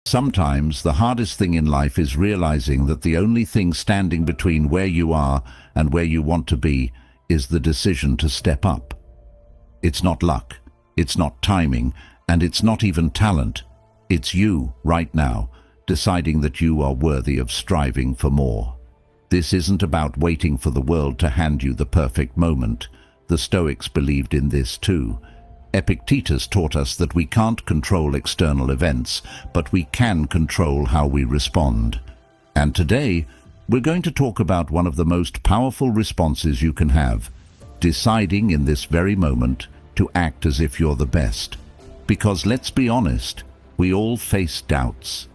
Sometimes the hardest thing in life is realizing that the only thing standing between where you are and where you want to be is the decision to step up. It's not luck, it's not timing, and it's not even talent. It's you, right now, deciding that you are worthy of striving for more. This isn't about waiting for the world to hand you the perfect moment. The Stoics believed in this too. Epictetus taught us that we can't control external events, but we can control how we respond. And today, we're going to talk about one of the most powerful responses you can have, deciding in this very moment to act as if you're the best. Because let's be honest, we all face doubts.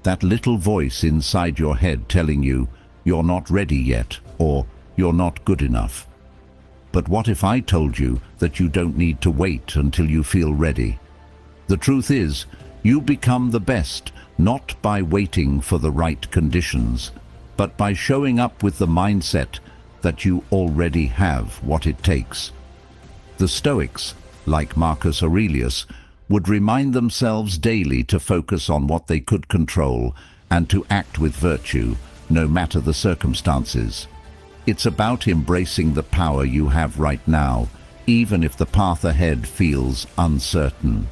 That little voice inside your head telling you, you're not ready yet, or you're not good enough. But what if I told you that you don't need to wait until you feel ready? The truth is, you become the best, not by waiting for the right conditions, but by showing up with the mindset that you already have what it takes. The Stoics, like Marcus Aurelius, would remind themselves daily to focus on what they could control and to act with virtue, no matter the circumstances. It's about embracing the power you have right now, even if the path ahead feels uncertain.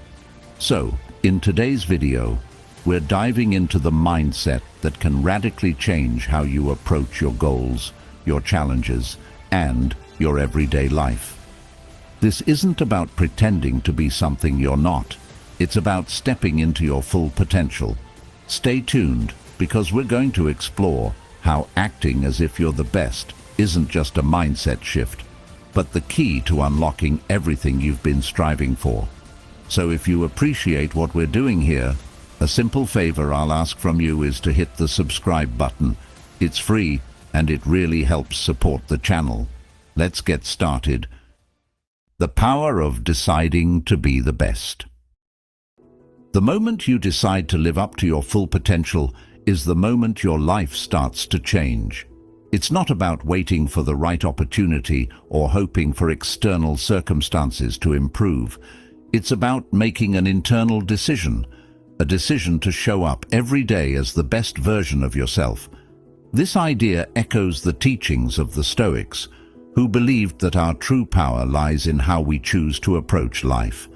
So, in today's video, we're diving into the mindset that can radically change how you approach your goals, your challenges, and your everyday life. This isn't about pretending to be something you're not. It's about stepping into your full potential. Stay tuned, because we're going to explore how acting as if you're the best isn't just a mindset shift, but the key to unlocking everything you've been striving for. So if you appreciate what we're doing here, a simple favor I'll ask from you is to hit the subscribe button. It's free, and it really helps support the channel. Let's get started. The power of deciding to be the best. The moment you decide to live up to your full potential is the moment your life starts to change. It's not about waiting for the right opportunity or hoping for external circumstances to improve. It's about making an internal decision, a decision to show up every day as the best version of yourself. This idea echoes the teachings of the Stoics, who believed that our true power lies in how we choose to approach life.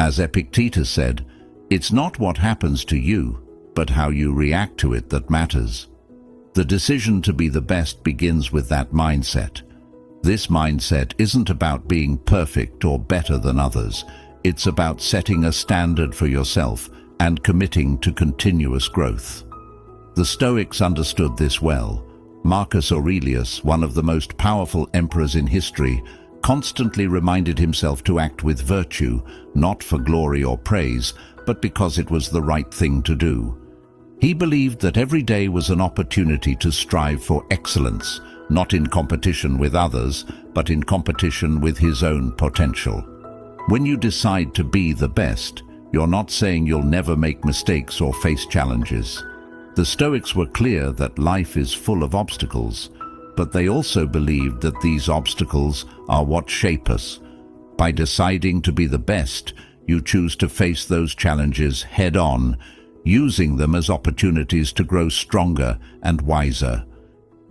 As Epictetus said, it's not what happens to you, but how you react to it that matters. The decision to be the best begins with that mindset. This mindset isn't about being perfect or better than others. It's about setting a standard for yourself and committing to continuous growth. The Stoics understood this well. Marcus Aurelius, one of the most powerful emperors in history, constantly reminded himself to act with virtue, not for glory or praise, but because it was the right thing to do. He believed that every day was an opportunity to strive for excellence, not in competition with others, but in competition with his own potential. When you decide to be the best, you're not saying you'll never make mistakes or face challenges. The Stoics were clear that life is full of obstacles, but they also believed that these obstacles are what shape us. By deciding to be the best, you choose to face those challenges head-on, using them as opportunities to grow stronger and wiser.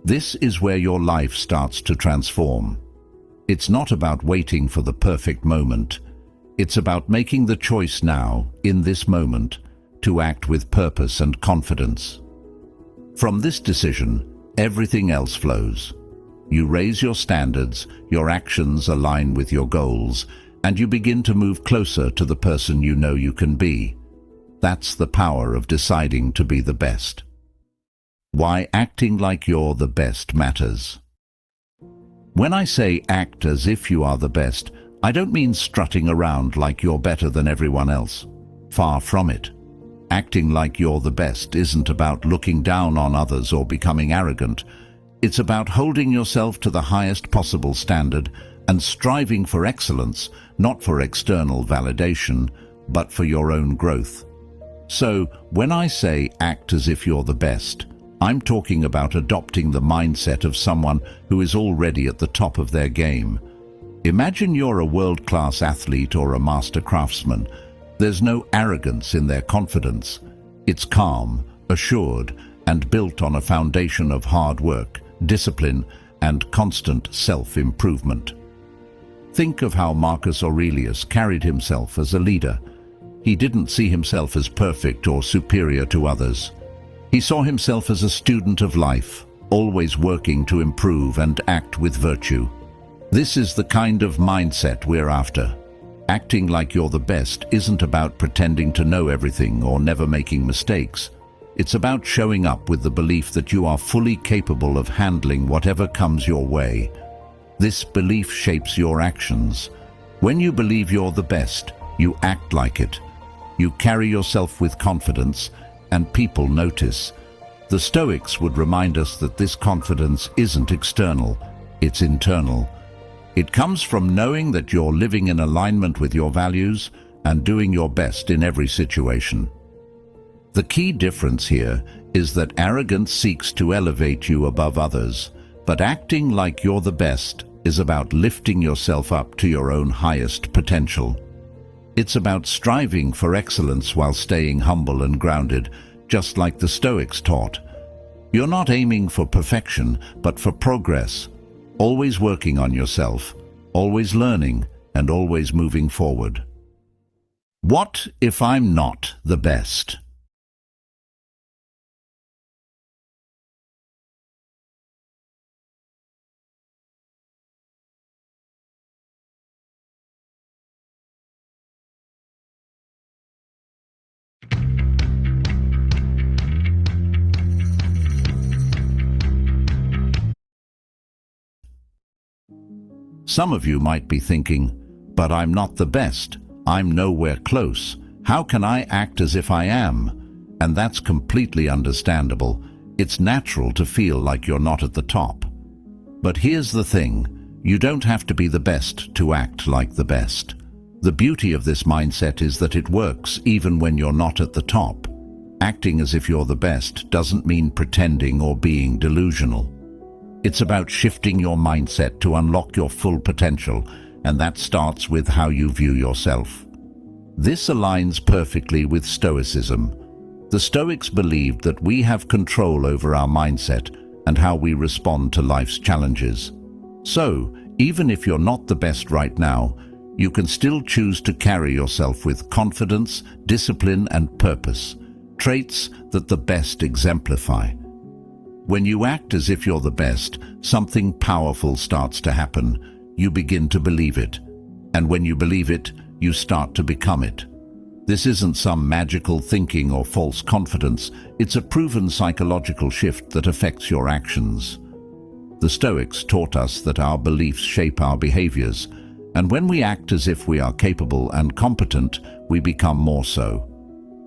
This is where your life starts to transform. It's not about waiting for the perfect moment. It's about making the choice now, in this moment, to act with purpose and confidence. From this decision, everything else flows. You raise your standards, your actions align with your goals, and you begin to move closer to the person you know you can be. That's the power of deciding to be the best. Why acting like you're the best matters. When I say act as if you are the best, I don't mean strutting around like you're better than everyone else. Far from it. Acting like you're the best isn't about looking down on others or becoming arrogant. It's about holding yourself to the highest possible standard and striving for excellence, not for external validation, but for your own growth. So, when I say act as if you're the best, I'm talking about adopting the mindset of someone who is already at the top of their game. Imagine you're a world-class athlete or a master craftsman. There's no arrogance in their confidence. It's calm, assured, and built on a foundation of hard work, discipline, and constant self-improvement. Think of how Marcus Aurelius carried himself as a leader. He didn't see himself as perfect or superior to others. He saw himself as a student of life, always working to improve and act with virtue. This is the kind of mindset we're after. Acting like you're the best isn't about pretending to know everything or never making mistakes. It's about showing up with the belief that you are fully capable of handling whatever comes your way. This belief shapes your actions. When you believe you're the best, you act like it. You carry yourself with confidence, and people notice. The Stoics would remind us that this confidence isn't external, it's internal. It comes from knowing that you're living in alignment with your values and doing your best in every situation. The key difference here is that arrogance seeks to elevate you above others, but acting like you're the best is about lifting yourself up to your own highest potential. It's about striving for excellence while staying humble and grounded, just like the Stoics taught. You're not aiming for perfection, but for progress, always working on yourself, always learning, and always moving forward. What if I'm not the best? Some of you might be thinking, but I'm not the best. I'm nowhere close. How can I act as if I am? And that's completely understandable. It's natural to feel like you're not at the top. But here's the thing, you don't have to be the best to act like the best. The beauty of this mindset is that it works even when you're not at the top. Acting as if you're the best doesn't mean pretending or being delusional. It's about shifting your mindset to unlock your full potential, and that starts with how you view yourself. This aligns perfectly with Stoicism. The Stoics believed that we have control over our mindset and how we respond to life's challenges. So, even if you're not the best right now, you can still choose to carry yourself with confidence, discipline, and purpose, traits that the best exemplify. When you act as if you're the best, something powerful starts to happen. You begin to believe it. And when you believe it, you start to become it. This isn't some magical thinking or false confidence. It's a proven psychological shift that affects your actions. The Stoics taught us that our beliefs shape our behaviors, and when we act as if we are capable and competent, we become more so.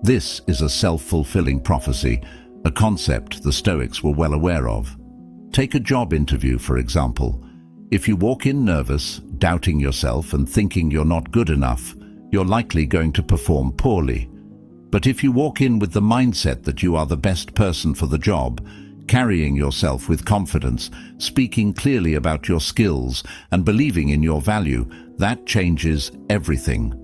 This is a self-fulfilling prophecy, a concept the Stoics were well aware of. Take a job interview, for example. If you walk in nervous, doubting yourself and thinking you're not good enough, you're likely going to perform poorly. But if you walk in with the mindset that you are the best person for the job, carrying yourself with confidence, speaking clearly about your skills, and believing in your value, that changes everything.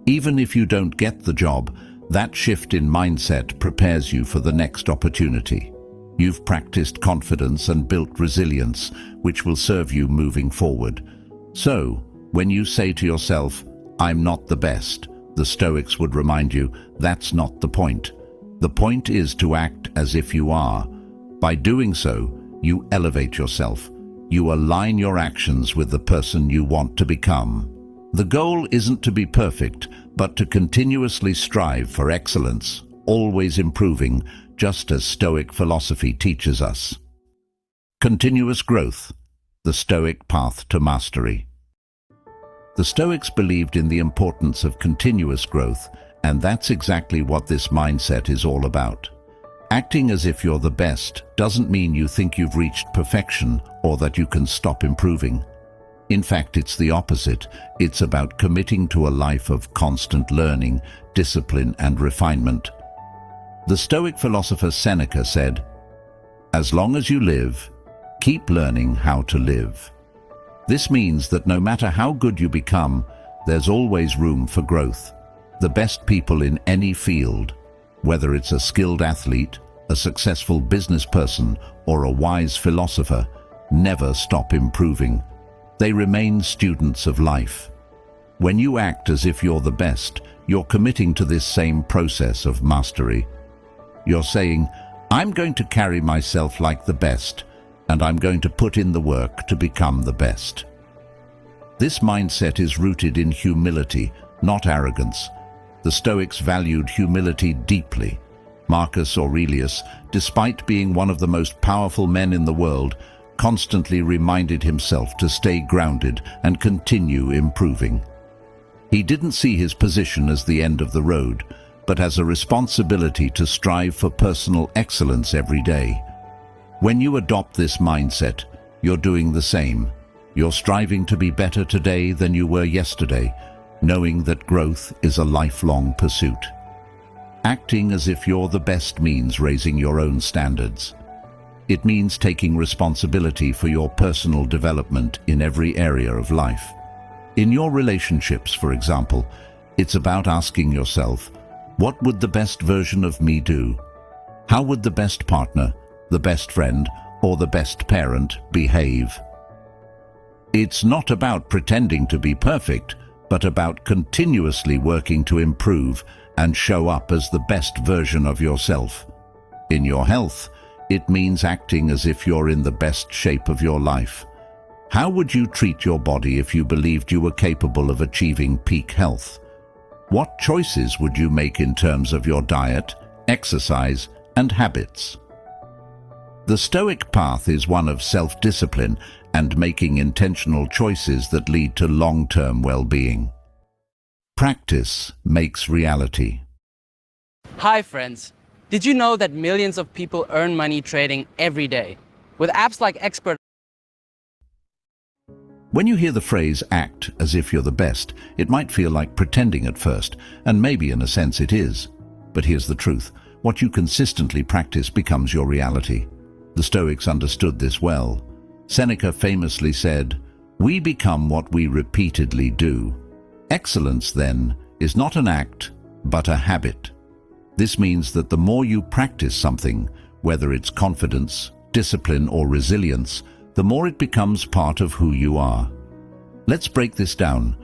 Even if you don't get the job, that shift in mindset prepares you for the next opportunity. You've practiced confidence and built resilience, which will serve you moving forward. So, when you say to yourself, "I'm not the best," the Stoics would remind you, that's not the point. The point is to act as if you are. By doing so, you elevate yourself. You align your actions with the person you want to become. The goal isn't to be perfect, but to continuously strive for excellence, always improving, just as Stoic philosophy teaches us. Continuous growth, the Stoic path to mastery. The Stoics believed in the importance of continuous growth, and that's exactly what this mindset is all about. Acting as if you're the best doesn't mean you think you've reached perfection or that you can stop improving. In fact, it's the opposite. It's about committing to a life of constant learning, discipline, and refinement. The Stoic philosopher Seneca said, "As long as you live, keep learning how to live." This means that no matter how good you become, there's always room for growth. The best people in any field, Whether it's a skilled athlete, a successful business person, or a wise philosopher, never stop improving. They remain students of life. When you act as if you're the best, you're committing to this same process of mastery. You're saying, I'm going to carry myself like the best, and I'm going to put in the work to become the best. This mindset is rooted in humility, not arrogance. The Stoics valued humility deeply. Marcus Aurelius, despite being one of the most powerful men in the world, constantly reminded himself to stay grounded and continue improving. He didn't see his position as the end of the road, but as a responsibility to strive for personal excellence every day. When you adopt this mindset, you're doing the same. You're striving to be better today than you were yesterday, knowing that growth is a lifelong pursuit. Acting as if you're the best means raising your own standards. It means taking responsibility for your personal development in every area of life. In your relationships, for example, it's about asking yourself, what would the best version of me do? How would the best partner, the best friend, or the best parent behave? It's not about pretending to be perfect, but about continuously working to improve and show up as the best version of yourself. In your health, it means acting as if you're in the best shape of your life. How would you treat your body if you believed you were capable of achieving peak health? What choices would you make in terms of your diet, exercise, and habits? The Stoic path is one of self-discipline and making intentional choices that lead to long-term well-being. Practice makes reality. Hi friends, did you know that millions of people earn money trading every day? With apps like Expert. When you hear the phrase act as if you're the best, it might feel like pretending at first, and maybe in a sense it is. But here's the truth. What you consistently practice becomes your reality. The Stoics understood this well. Seneca famously said, "We become what we repeatedly do." Excellence, then, is not an act, but a habit. This means that the more you practice something, whether it's confidence, discipline, or resilience, the more it becomes part of who you are. Let's break this down.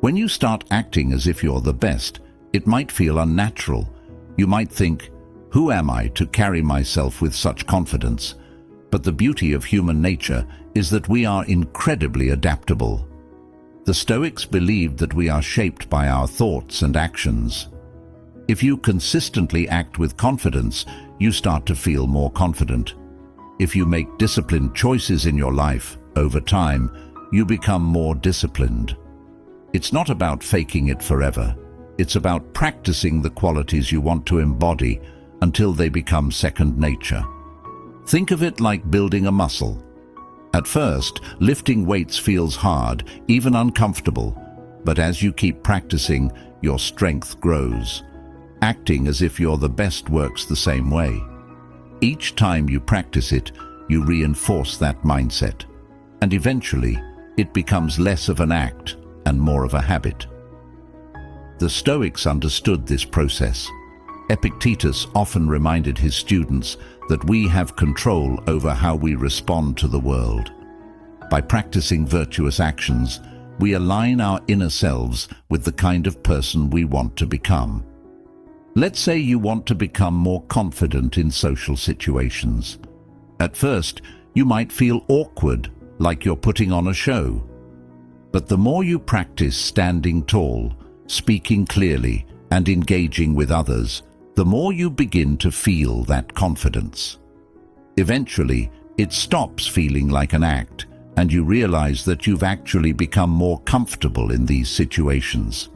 When you start acting as if you're the best, it might feel unnatural. You might think, who am I to carry myself with such confidence? But the beauty of human nature is that we are incredibly adaptable. The Stoics believed that we are shaped by our thoughts and actions. If you consistently act with confidence, you start to feel more confident. If you make disciplined choices in your life, over time, you become more disciplined. It's not about faking it forever. It's about practicing the qualities you want to embody until they become second nature. Think of it like building a muscle. At first, lifting weights feels hard, even uncomfortable, but as you keep practicing, your strength grows. Acting as if you're the best works the same way. Each time you practice it, you reinforce that mindset, and eventually it becomes less of an act and more of a habit. The Stoics understood this process. Epictetus often reminded his students that we have control over how we respond to the world. By practicing virtuous actions, we align our inner selves with the kind of person we want to become. Let's say you want to become more confident in social situations. At first, you might feel awkward, like you're putting on a show. But the more you practice standing tall, speaking clearly, and engaging with others, the more you begin to feel that confidence. Eventually, it stops feeling like an act, and you realize that you've actually become more comfortable in these situations.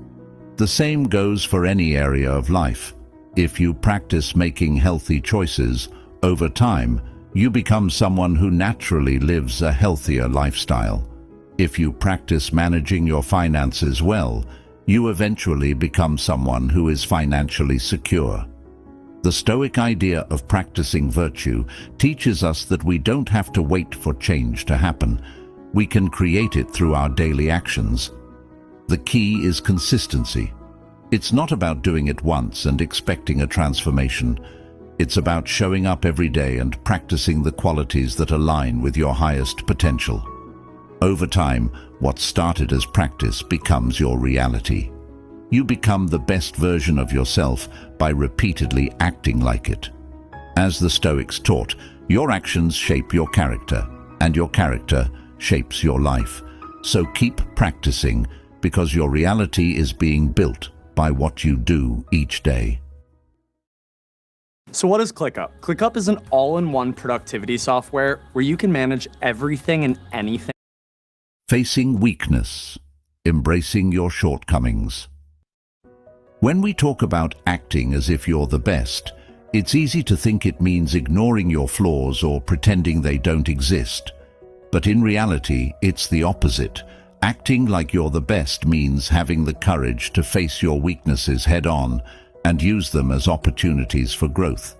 The same goes for any area of life. If you practice making healthy choices, over time, you become someone who naturally lives a healthier lifestyle. If you practice managing your finances well, you eventually become someone who is financially secure. The Stoic idea of practicing virtue teaches us that we don't have to wait for change to happen. We can create it through our daily actions. The key is consistency. It's not about doing it once and expecting a transformation. It's about showing up every day and practicing the qualities that align with your highest potential. Over time, what started as practice becomes your reality. You become the best version of yourself by repeatedly acting like it. As the Stoics taught, your actions shape your character, and your character shapes your life. So keep practicing, because your reality is being built by what you do each day. So what is ClickUp? ClickUp is an all-in-one productivity software where you can manage everything and anything. Facing weakness, embracing your shortcomings. When we talk about acting as if you're the best, it's easy to think it means ignoring your flaws or pretending they don't exist. But in reality, it's the opposite. Acting like you're the best means having the courage to face your weaknesses head-on and use them as opportunities for growth.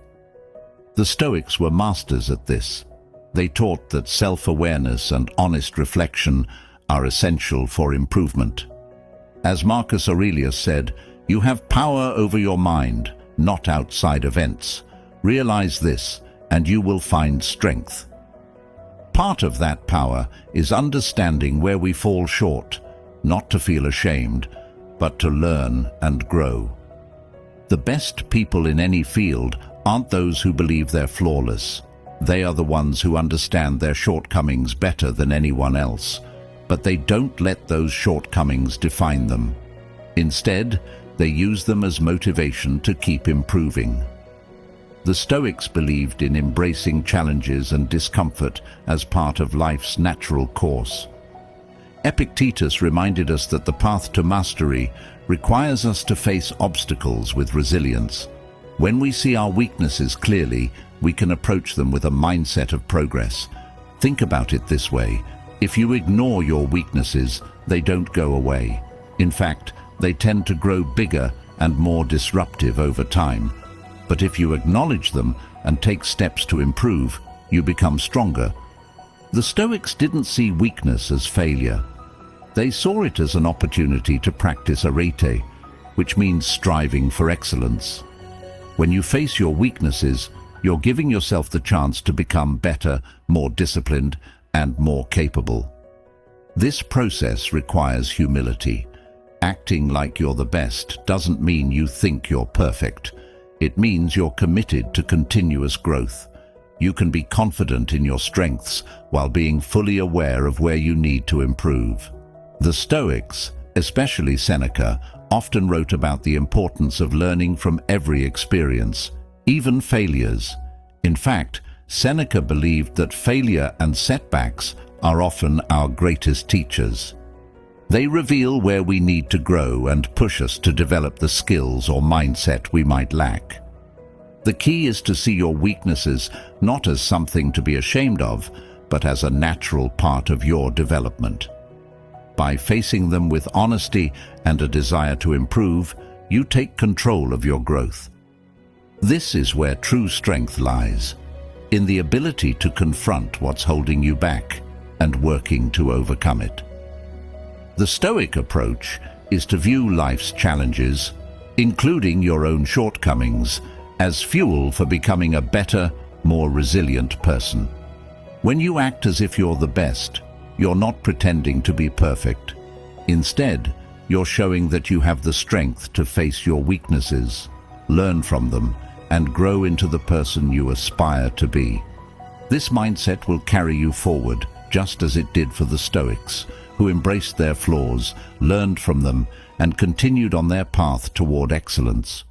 The Stoics were masters at this. They taught that self-awareness and honest reflection are essential for improvement. As Marcus Aurelius said, "You have power over your mind, not outside events. Realize this, and you will find strength." Part of that power is understanding where we fall short, not to feel ashamed, but to learn and grow. The best people in any field aren't those who believe they're flawless. They are the ones who understand their shortcomings better than anyone else, but they don't let those shortcomings define them. Instead, they use them as motivation to keep improving. The Stoics believed in embracing challenges and discomfort as part of life's natural course. Epictetus reminded us that the path to mastery requires us to face obstacles with resilience. When we see our weaknesses clearly, we can approach them with a mindset of progress. Think about it this way: if you ignore your weaknesses, they don't go away. In fact, they tend to grow bigger and more disruptive over time. But if you acknowledge them and take steps to improve, you become stronger. The Stoics didn't see weakness as failure. They saw it as an opportunity to practice arete, which means striving for excellence. When you face your weaknesses, you're giving yourself the chance to become better, more disciplined, and more capable. This process requires humility. Acting like you're the best doesn't mean you think you're perfect. It means you're committed to continuous growth. You can be confident in your strengths while being fully aware of where you need to improve. The Stoics, especially Seneca, often wrote about the importance of learning from every experience, even failures. In fact, Seneca believed that failure and setbacks are often our greatest teachers. They reveal where we need to grow and push us to develop the skills or mindset we might lack. The key is to see your weaknesses not as something to be ashamed of, but as a natural part of your development. By facing them with honesty and a desire to improve, you take control of your growth. This is where true strength lies, in the ability to confront what's holding you back and working to overcome it. The Stoic approach is to view life's challenges, including your own shortcomings, as fuel for becoming a better, more resilient person. When you act as if you're the best, you're not pretending to be perfect. Instead, you're showing that you have the strength to face your weaknesses, learn from them, and grow into the person you aspire to be. This mindset will carry you forward, just as it did for the Stoics, who embraced their flaws, learned from them, and continued on their path toward excellence.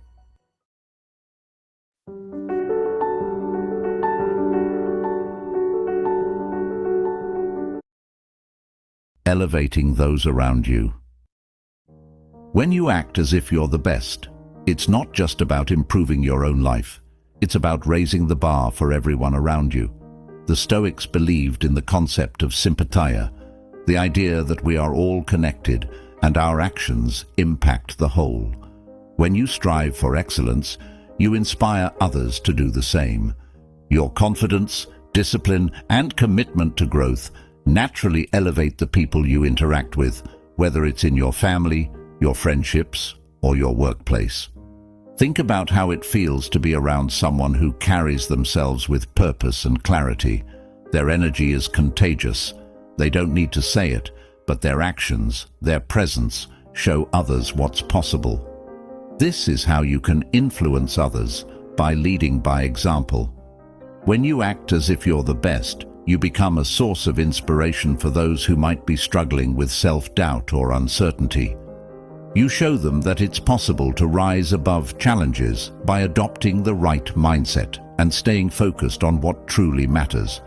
Elevating those around you. When you act as if you're the best, it's not just about improving your own life. It's about raising the bar for everyone around you. The Stoics believed in the concept of sympatheia, the idea that we are all connected and our actions impact the whole. When you strive for excellence, you inspire others to do the same. Your confidence, discipline, and commitment to growth naturally elevate the people you interact with, whether it's in your family, your friendships, or your workplace. Think about how it feels to be around someone who carries themselves with purpose and clarity. Their energy is contagious. They don't need to say it, but their actions, their presence, show others what's possible. This is how you can influence others, by leading by example. When you act as if you're the best, you become a source of inspiration for those who might be struggling with self-doubt or uncertainty. You show them that it's possible to rise above challenges by adopting the right mindset and staying focused on what truly matters.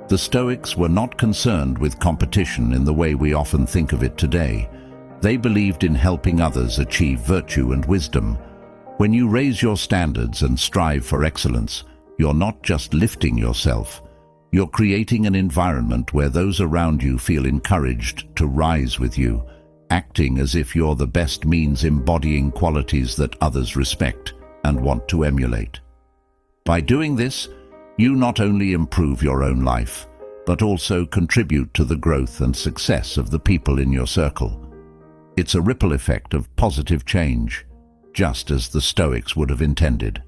The Stoics were not concerned with competition in the way we often think of it today. They believed in helping others achieve virtue and wisdom. When you raise your standards and strive for excellence, you're not just lifting yourself. You're creating an environment where those around you feel encouraged to rise with you. Acting as if you're the best means embodying qualities that others respect and want to emulate. By doing this, you not only improve your own life, but also contribute to the growth and success of the people in your circle. It's a ripple effect of positive change, just as the Stoics would have intended.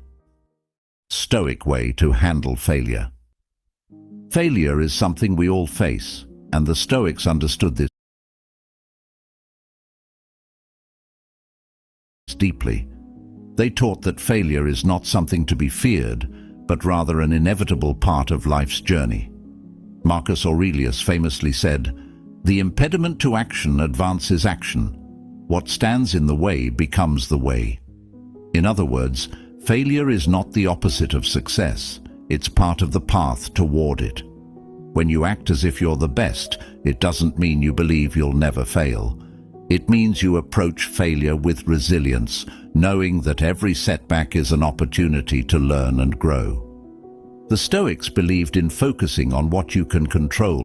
Stoic way to handle failure. Failure is something we all face, and the Stoics understood this deeply. They taught that failure is not something to be feared, but rather an inevitable part of life's journey. Marcus Aurelius famously said, "The impediment to action advances action. What stands in the way becomes the way." In other words, failure is not the opposite of success. It's part of the path toward it. When you act as if you're the best, it doesn't mean you believe you'll never fail. It means you approach failure with resilience, knowing that every setback is an opportunity to learn and grow. The Stoics believed in focusing on what you can control